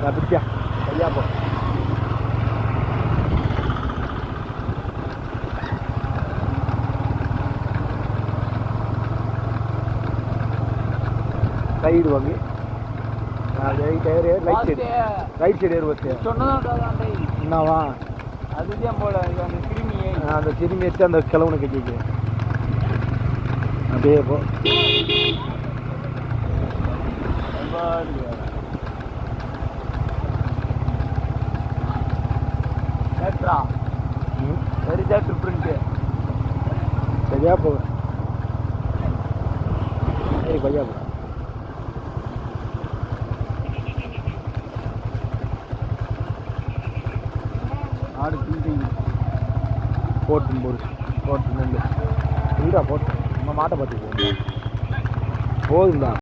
பிடிச்சியா ஐயா போ சைடு வாங்கி ரைட் சைடு ஏறு வச்சு என்னவா அதுதான் போல அந்த கிருமியை அந்த சிறுமி எடுத்து அந்த கிழவனை கட்டிக்கு அப்படியே போ சரிதா ட்ரிப்ரிண்ட்டு சரியா போ சரி பையா போ ஆடு தீட்டிங்க போட்டு போட்டு நெல் வீடா போட்டு நம்ம மாட்டை பார்த்து போதும் தான்